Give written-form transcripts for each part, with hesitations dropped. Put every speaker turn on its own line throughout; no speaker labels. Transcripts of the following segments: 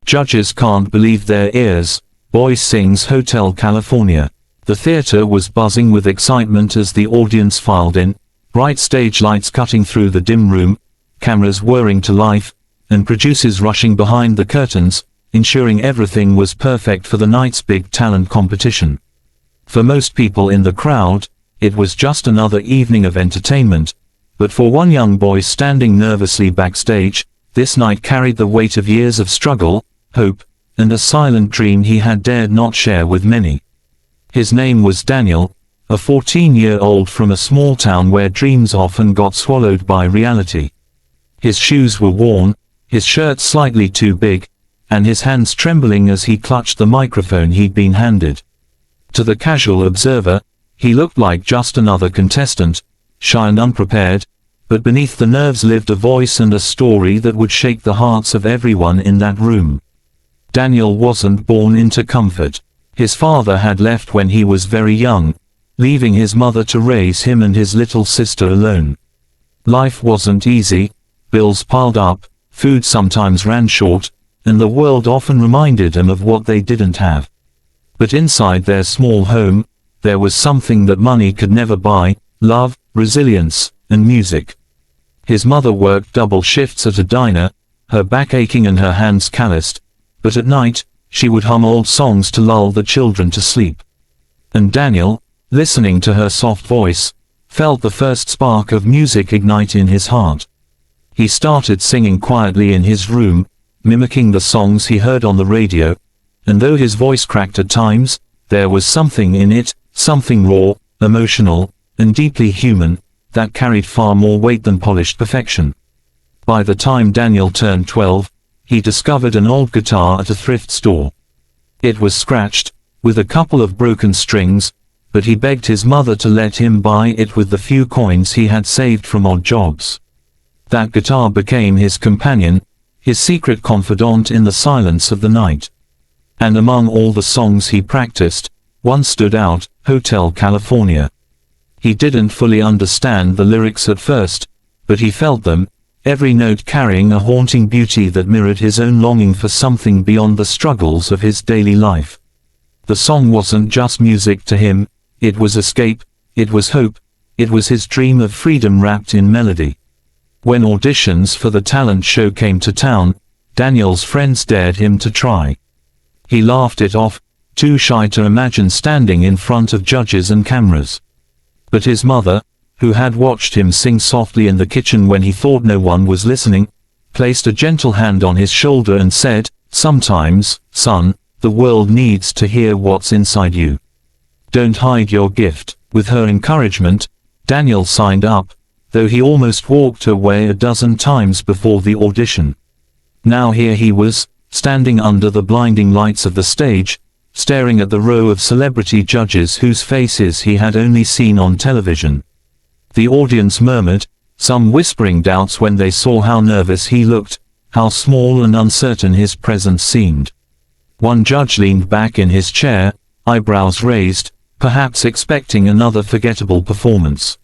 Judges can't believe their ears. Boy sings Hotel California. The theater was buzzing with excitement as the audience filed in, bright stage lights cutting through the dim room, cameras whirring to life, and producers rushing behind the curtains, ensuring everything was perfect for the night's big talent competition. For most people in the crowd, it was just another evening of entertainment, but for one young boy standing nervously backstage, this night carried the weight of years of struggle, hope, and a silent dream he had dared not share with many. His name was Daniel, a 14-year-old from a small town where dreams often got swallowed by reality. His shoes were worn, his shirt slightly too big, and his hands trembling as he clutched the microphone he'd been handed. To the casual observer, he looked like just another contestant, shy and unprepared, but beneath the nerves lived a voice and a story that would shake the hearts of everyone in that room. Daniel wasn't born into comfort. His father had left when he was very young, leaving his mother to raise him and his little sister alone. Life wasn't easy, bills piled up, food sometimes ran short, and the world often reminded him of what they didn't have. But inside their small home, there was something that money could never buy: love, resilience, and music. His mother worked double shifts at a diner, her back aching and her hands calloused, but at night, she would hum old songs to lull the children to sleep. And Daniel, listening to her soft voice, felt the first spark of music ignite in his heart. He started singing quietly in his room, mimicking the songs he heard on the radio, and though his voice cracked at times, there was something in it, something raw, emotional, and deeply human, that carried far more weight than polished perfection. By the time Daniel turned 12, he discovered an old guitar at a thrift store. It was scratched, with a couple of broken strings, but he begged his mother to let him buy it with the few coins he had saved from odd jobs. That guitar became his companion, his secret confidant in the silence of the night. And among all the songs he practiced, one stood out: Hotel California. He didn't fully understand the lyrics at first, but he felt them, every note carrying a haunting beauty that mirrored his own longing for something beyond the struggles of his daily life. The song wasn't just music to him, it was escape, it was hope, it was his dream of freedom wrapped in melody. When auditions for the talent show came to town, Daniel's friends dared him to try. He laughed it off, too shy to imagine standing in front of judges and cameras. But his mother, who had watched him sing softly in the kitchen when he thought no one was listening, placed a gentle hand on his shoulder and said, "Sometimes, son, the world needs to hear what's inside you. Don't hide your gift." With her encouragement, Daniel signed up, though he almost walked away a dozen times before the audition. Now here he was, standing under the blinding lights of the stage, staring at the row of celebrity judges whose faces he had only seen on television. The audience murmured, some whispering doubts when they saw how nervous he looked, how small and uncertain his presence seemed. One judge leaned back in his chair, eyebrows raised, perhaps expecting another forgettable performance.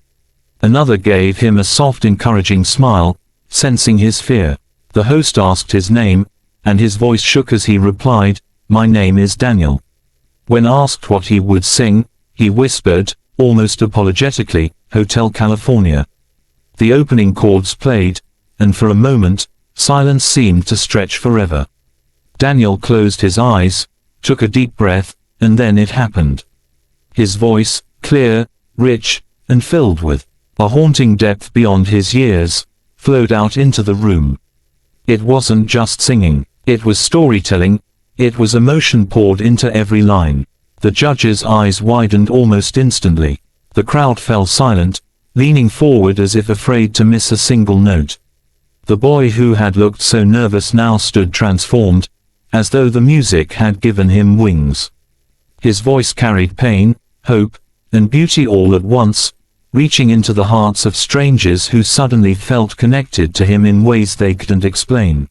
Another gave him a soft encouraging smile, sensing his fear. The host asked his name, and his voice shook as he replied, "My name is Daniel." When asked what he would sing, he whispered, almost apologetically, "Hotel California." The opening chords played, and for a moment, silence seemed to stretch forever. Daniel closed his eyes, took a deep breath, and then it happened. His voice, clear, rich, and filled with a haunting depth beyond his years, flowed out into the room. It wasn't just singing, it was storytelling, it was emotion poured into every line. The judges' eyes widened almost instantly. The crowd fell silent, leaning forward as if afraid to miss a single note. The boy who had looked so nervous now stood transformed, as though the music had given him wings. His voice carried pain, hope, and beauty all at once, reaching into the hearts of strangers who suddenly felt connected to him in ways they couldn't explain.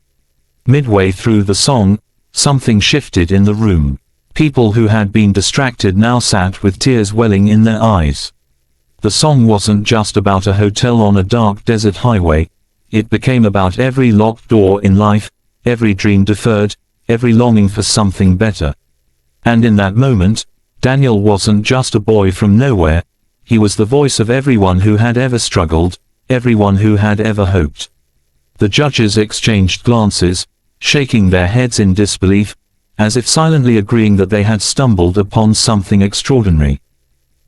Midway through the song, something shifted in the room. People who had been distracted now sat with tears welling in their eyes. The song wasn't just about a hotel on a dark desert highway, it became about every locked door in life, every dream deferred, every longing for something better. And in that moment, Daniel wasn't just a boy from nowhere, he was the voice of everyone who had ever struggled, everyone who had ever hoped. The judges exchanged glances, shaking their heads in disbelief, as if silently agreeing that they had stumbled upon something extraordinary.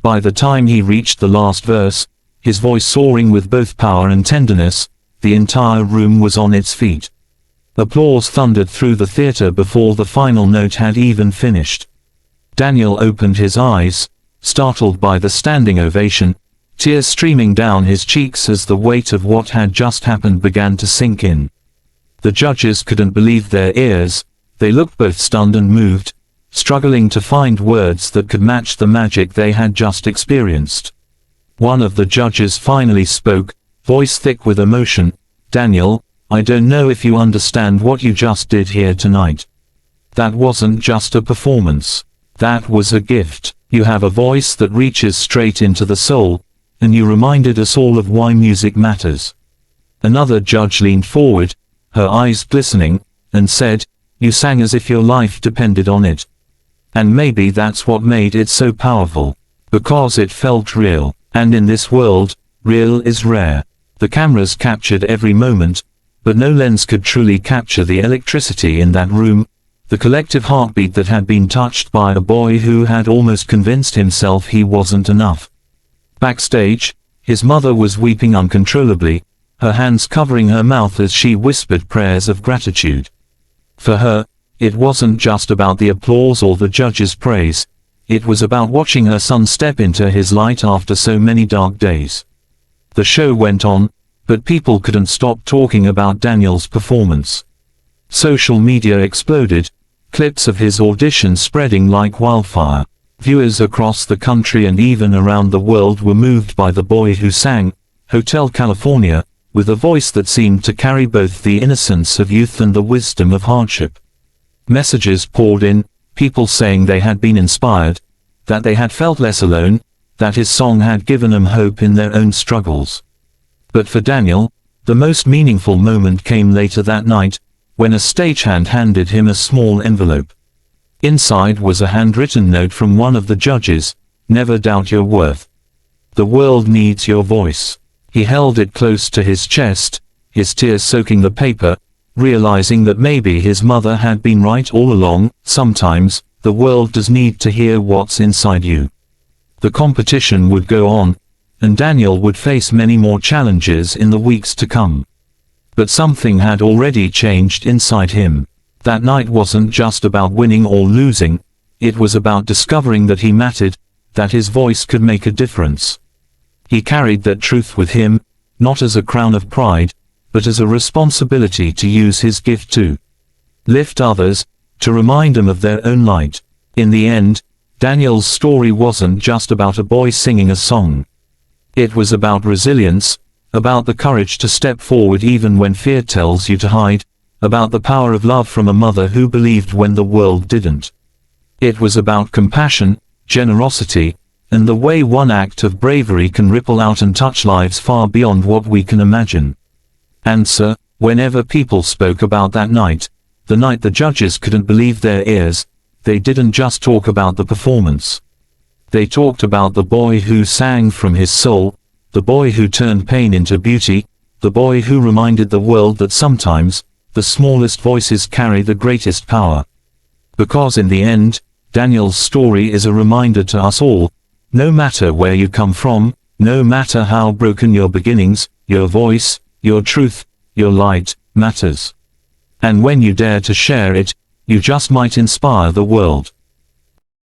By the time he reached the last verse, his voice soaring with both power and tenderness, the entire room was on its feet. Applause thundered through the theater before the final note had even finished. Daniel opened his eyes, startled by the standing ovation, tears streaming down his cheeks as the weight of what had just happened began to sink in. The judges couldn't believe their ears, they looked both stunned and moved, struggling to find words that could match the magic they had just experienced. One of the judges finally spoke, voice thick with emotion, "Daniel, I don't know if you understand what you just did here tonight. That wasn't just a performance. That was a gift. You have a voice that reaches straight into the soul, and you reminded us all of why music matters." Another judge leaned forward, her eyes glistening, and said, "You sang as if your life depended on it. And maybe that's what made it so powerful. Because it felt real. And in this world, real is rare." The cameras captured every moment, but no lens could truly capture the electricity in that room, the collective heartbeat that had been touched by a boy who had almost convinced himself he wasn't enough. Backstage, his mother was weeping uncontrollably, her hands covering her mouth as she whispered prayers of gratitude. For her, it wasn't just about the applause or the judges' praise, it was about watching her son step into his light after so many dark days. The show went on, but people couldn't stop talking about Daniel's performance. Social media exploded, clips of his audition spreading like wildfire. Viewers across the country and even around the world were moved by the boy who sang, Hotel California, with a voice that seemed to carry both the innocence of youth and the wisdom of hardship. Messages poured in, people saying they had been inspired, that they had felt less alone, that his song had given them hope in their own struggles. But for Daniel, the most meaningful moment came later that night, when a stagehand handed him a small envelope. Inside was a handwritten note from one of the judges, "Never doubt your worth. The world needs your voice." He held it close to his chest, his tears soaking the paper, realizing that maybe his mother had been right all along. Sometimes, the world does need to hear what's inside you. The competition would go on, and Daniel would face many more challenges in the weeks to come. But something had already changed inside him. That night wasn't just about winning or losing, it was about discovering that he mattered, that his voice could make a difference. He carried that truth with him, not as a crown of pride, but as a responsibility to use his gift to lift others, to remind them of their own light. In the end, Daniel's story wasn't just about a boy singing a song. It was about resilience, about the courage to step forward even when fear tells you to hide, about the power of love from a mother who believed when the world didn't. It was about compassion, generosity, and the way one act of bravery can ripple out and touch lives far beyond what we can imagine. And so, whenever people spoke about that night, the night the judges couldn't believe their ears, they didn't just talk about the performance. They talked about the boy who sang from his soul, the boy who turned pain into beauty, the boy who reminded the world that sometimes, the smallest voices carry the greatest power. Because in the end, Daniel's story is a reminder to us all, no matter where you come from, no matter how broken your beginnings, your voice, your truth, your light, matters. And when you dare to share it, you just might inspire the world.